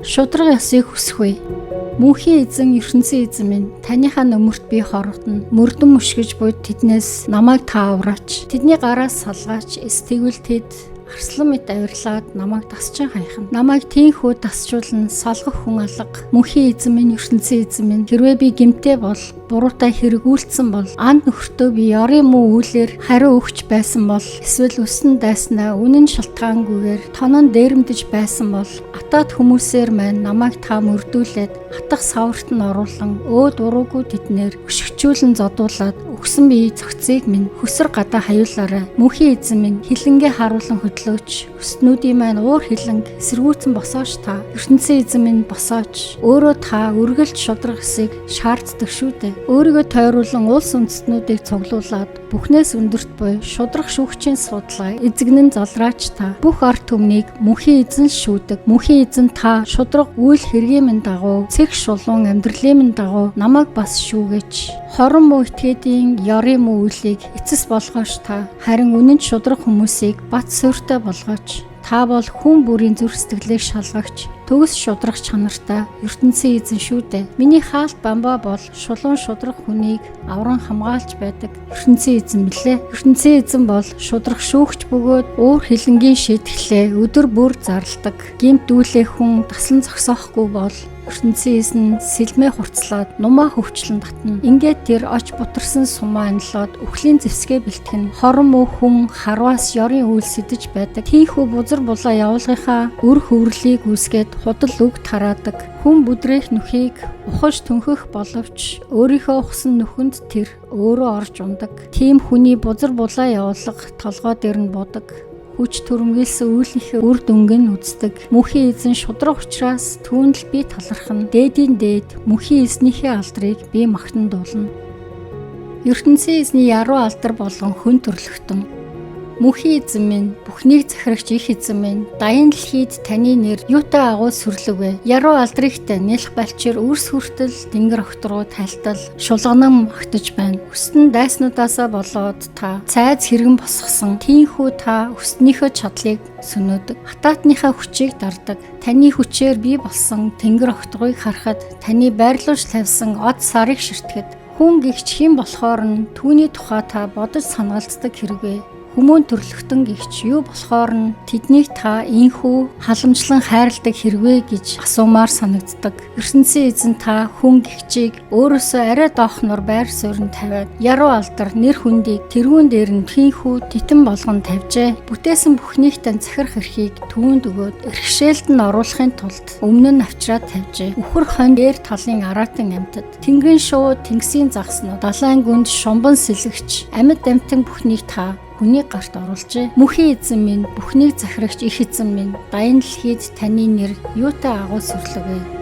Шудраг ёсыг хүсэхгүй. Мөнхийн эзэн ертөнцийн эзэн минь, таныхаа нөмөрт би хорогдно. Мөрдөн мөшгөж буйд тэднээс намайг та авраач. Тэдний гараас салгаач. Тэгвэл тэд арслан мэт авирлаад намайг тасчин хайхна. Намайг тийхүү тасчуулна салгах хүн алга. Мөнхийн эзэн минь, ертөнцийн эзэн минь, хэрвээ би гэмтэй бол, буруутай хэрэгүүлсэн бол, анд нөхөртөө би ёрын муу үйлээр хариу өгч байсан бол, эсвэл өсөн дайснаа үнэн шалтгаангүйгээр тонон дээрэмдэж байсан бол, атаад хүмүүсээр маань намайг та мөрдүүлээд хатах саварт нь оруулан өөд уруугүй тэднэр өшгчүүлэн зодуулаад өгсөн бие цогцыг минь хөсөр гадаа хаюулаарай. Мөнхийн эзэн минь, хилэнгээ харуулан хөдлөөч. Өстнүүдийн маань уур хилэнг эсэргүүцэн босооч та. ертөнцийн эзэн минь босооч. Өөрөө та үргэлж шудраг эсийг шаарддаг шүү дээ. Өөрийгөө тойруулан улс үндэстнүүдийг цуглуулад бүхнээс өндөрт буй шудраг шүүгчийн судалгаа эзэгнэн залраач та. Бүх ард түмнийг мөнхийн эзэн шүүдэг. Мөнхийн эзэн та шудраг үйл хэргийн минь дагуу, цэг шулуун амьдралын минь дагуу намайг бас шүүгэж. Хорон муу этгээдийн ёрын муу үйлийг эцэс болгооч та. Харин үнэнд шудраг хүмүүсийг бат суурьтай болгооч. Та бол хүн бүрийн зүрх сэтгэлийг шалгагч, төгс шудрах чанартай ертөнцийн эзэн шүү дээ. Миний хаалт бамбаа бол шулуун шудрах хүнийг авран хамгаалж байдаг ертөнцийн эзэн билээ. ертөнцийн эзэн бол шудрах шүүгч бөгөөд уур хилэнгийн шийтгэлээ өдөр бүр зарладаг. Гэмт дүүлээ хүн таслан зогсоохгүй бол ертөнцийн эзэн сэлмээ хурцлаад нумаа хөвчлэн татна. Ингээд тэр оч бутарсан сумаа анилоод үхлийн зэвсгээ бэлтгэн. Хорон муу хүн харваас ёрын үйл сэтэж байдаг. Тийхүү бузар булаа явуулгынхаа өр хөврлийг үүсгээд худал үг тараадаг. Хүн бүдрээх нүхийг ухаж түнхэх боловч өөрийнхөө ухсан нүхэнд тэр өөрөө орж ундаг. Тийм хүний бузар булаа явуулга толгой дээр нь будаг. Хүч төрөмгөлсөн үйлийнхээ үр дүнг нь үздэг. Мөнхийн эзэн шудраг учраас түүнд л би талархна. Дээдийн дээд мөнхийн эзнийхээ алдрыг би магтандуулна. ертөнцийн эзний яруу алдар болгон хүн төрлөختөн. Мөнхийн эзэн минь, бүхнийг захирагч их эзэн минь, даян дэлхийд таны нэр юутай агуу сүрлэгвэ. Яруу алдрыхтай нэлх балчир үрс хүртэл тэнгэр огт руу тайлтал шулганан магтаж байна. Өстөн дайснуудаасаа болоод та цайз хэрэгэн босгосон. Тийхүү та өстнийхөө чадлыг сөнөөдөг. Хатаатныхаа хүчийг дардаг. Таны хүчээр бий болсон тэнгэр огтгойг харахад таны байрлуулж тавьсан од сарыг ширтгэд. Хүн гихч хэн болохоор нь түүний тухай та бодож санаалцдаг хэрэгвэ. Хүмүүн төрлөختөн гихч юу болохоор нь тэднийг та ийхүү халамжлан хайрладаг хэрвээ гэж асуумаар санагддаг. ертөнцийн эзэн та хүн гихчийг өөрөөсөө арай доохноор байр суурин тавиад яруу алдар нэр хүндийг тэрүүн дээр нь тийхүү титэн болгон тавьжээ. Бүтээсэн бүхнийг тань захирах эрхийг түүнд өгөөд эрхшээлд нь оруулахын тулд өмнө нь авчраад тавьжээ. Үхэр хонь дээр талын араатан амьтад тэнгэрийн шуу тэнгисийн загснууд далайн гүнд шумбан сэлгэгч амьд амьтан бүхнийг та хүний гарт оруулжээ. Мөнхийн эзэн минь, бүхнийг захирагч их эзэн минь, даян дэлхийд таны нэр юутай агуу сүрлэгвэ.